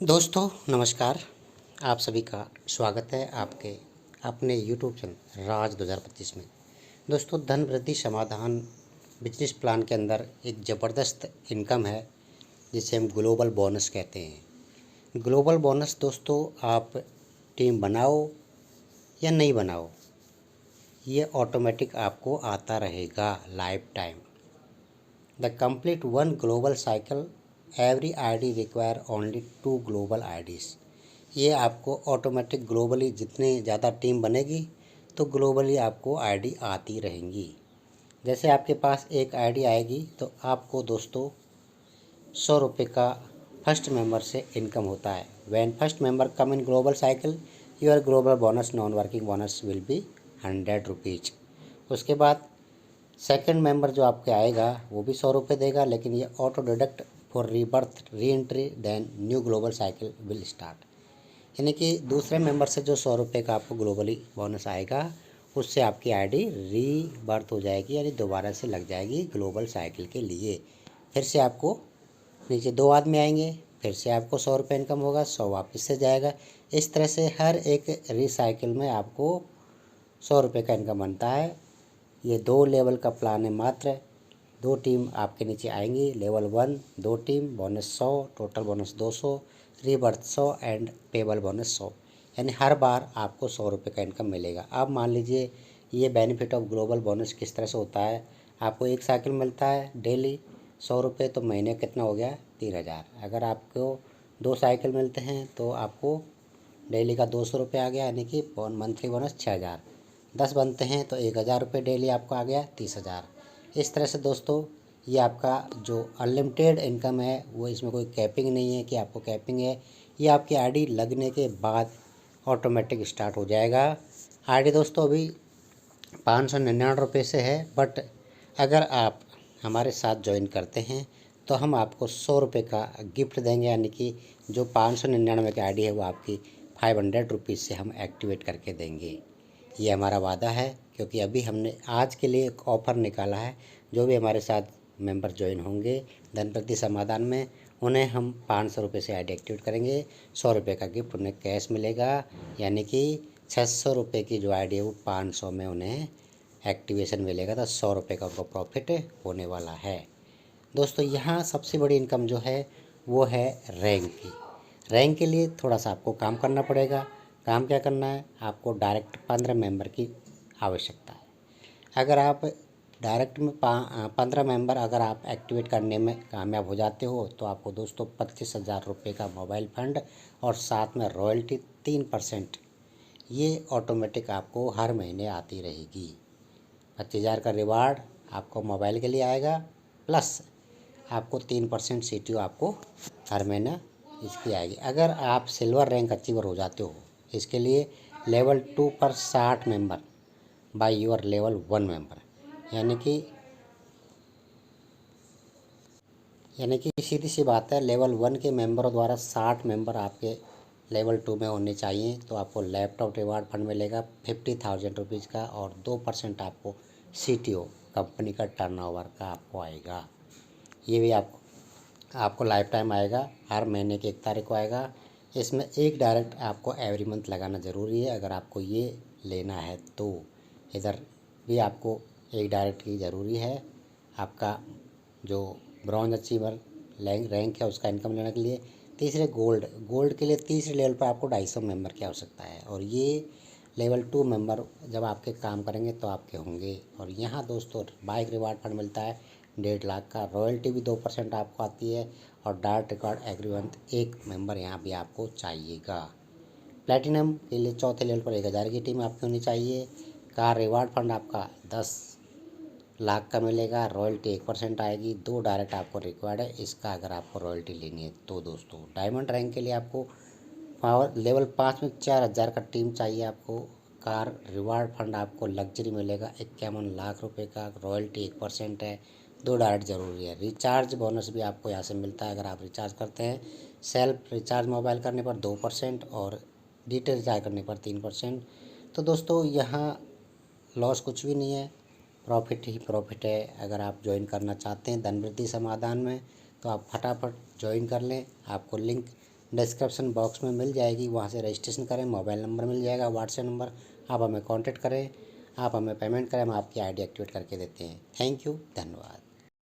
दोस्तों नमस्कार। आप सभी का स्वागत है आपके अपने यूट्यूब चैनल राज 2025 में। दोस्तों धन वृद्धि समाधान बिजनेस प्लान के अंदर एक ज़बरदस्त इनकम है जिसे हम ग्लोबल बोनस कहते हैं। ग्लोबल बोनस दोस्तों आप टीम बनाओ या नहीं बनाओ, ये ऑटोमेटिक आपको आता रहेगा life time. The complete one global cycle every ID require only 2 global IDs. ये आपको ऑटोमेटिक ग्लोबली जितने ज़्यादा टीम बनेगी तो ग्लोबली आपको आईडी आती रहेंगी। जैसे आपके पास एक आईडी आएगी तो आपको दोस्तों 100 रुपये का फर्स्ट मेंबर से इनकम होता है। When first member come in global cycle your global bonus non working bonus will be 100 rupees. उसके बाद सेकंड मेंबर जो आपके आएगा वो भी 100 रुपये देगा, लेकिन ये auto deduct for rebirth re entry then new global cycle will start. यानी कि दूसरे मेंबर से जो 100 रुपये का आपको ग्लोबली बोनस आएगा उससे आपकी आईडी रीबर्थ हो जाएगी, यानी दोबारा से लग जाएगी ग्लोबल साइकिल के लिए। फिर से आपको नीचे 2 आदमी आएंगे, फिर से आपको 100 रुपये इनकम होगा, 100 वापस से जाएगा। इस तरह से हर एक रीसाइकिल में आपको 100 रुपये का इनकम बनता है। ये 2 लेवल का प्लान है मात्र। 2 टीम आपके नीचे आएंगी। Level 1 2 team, bonus 100, total bonus 200, rebirth 100 and payable bonus 100। यानी हर बार आपको 100 रुपये का इनकम मिलेगा। अब मान लीजिए ये बेनिफिट ऑफ ग्लोबल बोनस किस तरह से होता है। आपको एक साइकिल मिलता है डेली 100 रुपये, तो महीने कितना हो गया 3000। अगर आपको 2 साइकिल मिलते हैं तो आपको डेली का 200 रुपये आ गया, यानी कि मंथली बोनस 6000। 10 बनते हैं तो 1000 रुपये डेली आपको आ गया 30,000। इस तरह से दोस्तों ये आपका जो अनलिमिटेड इनकम है वो, इसमें कोई कैपिंग नहीं है कि आपको कैपिंग है। ये आपकी आईडी लगने के बाद ऑटोमेटिक स्टार्ट हो जाएगा। आईडी दोस्तों अभी 599 रुपये से है, बट अगर आप हमारे साथ ज्वाइन करते हैं तो हम आपको 100 रुपये का गिफ्ट देंगे, यानी कि जो 599 की आईडी है वो आपकी 500 रुपीज़ से हम एक्टिवेट करके देंगे। ये हमारा वादा है, क्योंकि अभी हमने आज के लिए एक ऑफ़र निकाला है। जो भी हमारे साथ मेंबर ज्वाइन होंगे धन वृद्धि समाधान में, उन्हें हम 500 रुपये से आईडी एक्टिवेट करेंगे। 100 रुपये का गिफ्ट उन्हें कैश मिलेगा, यानी कि 600 रुपये की जो आईडी है वो 500 में उन्हें एक्टिवेशन मिलेगा। तो 100 रुपये का उनको प्रॉफिट होने वाला है। दोस्तों यहाँ सबसे बड़ी इनकम जो है वो है रैंक की। रैंक के लिए थोड़ा सा आपको काम करना पड़ेगा। काम क्या करना है, आपको डायरेक्ट 15 मेंबर की आवश्यकता है। अगर आप डायरेक्ट में 15 मेंबर अगर आप एक्टिवेट करने में कामयाब हो जाते हो तो आपको दोस्तों 25,000 रुपये का मोबाइल फंड और साथ में रॉयल्टी 3% ये ऑटोमेटिक आपको हर महीने आती रहेगी। 25,000 का रिवार्ड आपको मोबाइल के लिए आएगा, प्लस आपको 3% CTO आपको हर महीना इसकी आएगी। अगर आप सिल्वर रैंक अचीवर हो जाते हो, इसके लिए लेवल 2 पर 60 member by your level 1 member, यानी कि सीधी सी बात है, लेवल 1 के मेंबरों द्वारा 60 मेंबर आपके लेवल 2 में होने चाहिए। तो आपको लैपटॉप रिवार्ड फंड मिलेगा 50,000 रुपीज़ का, और 2% आपको CTO कंपनी का टर्नओवर का आपको आएगा। ये भी आपको लाइफ टाइम आएगा, हर महीने की 1 तारीख को आएगा। इसमें एक डायरेक्ट आपको एवरी मंथ लगाना ज़रूरी है अगर आपको ये लेना है तो। इधर भी आपको एक डायरेक्ट की ज़रूरी है। आपका जो ब्रॉन्ज अचीवर रैंक है उसका इनकम लेने के लिए। तीसरे गोल्ड के लिए तीसरे लेवल पर आपको 250 मेंबर की आवश्यकता है, और ये लेवल 2 मेंबर जब आपके काम करेंगे तो आपके होंगे। और यहाँ दोस्तों बाइक रिवार्ड फंड मिलता है 1.5 लाख का, रॉयल्टी भी 2% आपको आती है, और dart record every month 1 member यहाँ भी आपको चाहिएगा। प्लेटिनम के लिए चौथे लेवल पर 1000 की टीम आपकी होनी चाहिए। कार रिवार्ड फंड आपका 10 लाख का मिलेगा, रॉयल्टी 1% आएगी। 2 डायरेक्ट आपको रिक्वायर्ड है इसका, अगर आपको रॉयल्टी लेनी है तो। दोस्तों डायमंड रैंक के लिए आपको पावर लेवल 5 में 4000 का टीम चाहिए आपको। कार रिवार्ड फंड आपको लग्जरी मिलेगा 51 लाख रुपए का, रॉयल्टी 1% है। 2 डायरेक्ट ज़रूरी है। रिचार्ज बोनस भी आपको यहाँ से मिलता है अगर आप रिचार्ज करते हैं। सेल्फ रिचार्ज मोबाइल करने पर 2% और डिटेल रिचार्ज करने पर 3%। तो दोस्तों यहाँ लॉस कुछ भी नहीं है, प्रॉफिट ही प्रॉफिट है। अगर आप ज्वाइन करना चाहते हैं धन वृद्धि समाधान में तो आप फटाफट ज्वाइन कर लें। आपको लिंक डिस्क्रिप्शन बॉक्स में मिल जाएगी, वहाँ से रजिस्ट्रेशन करें। मोबाइल नंबर मिल जाएगा, व्हाट्सएप नंबर। आप हमें कॉन्टेक्ट करें, आप हमें पेमेंट करें, हम आपकी आईडी एक्टिवेट करके देते हैं। थैंक यू, धन्यवाद।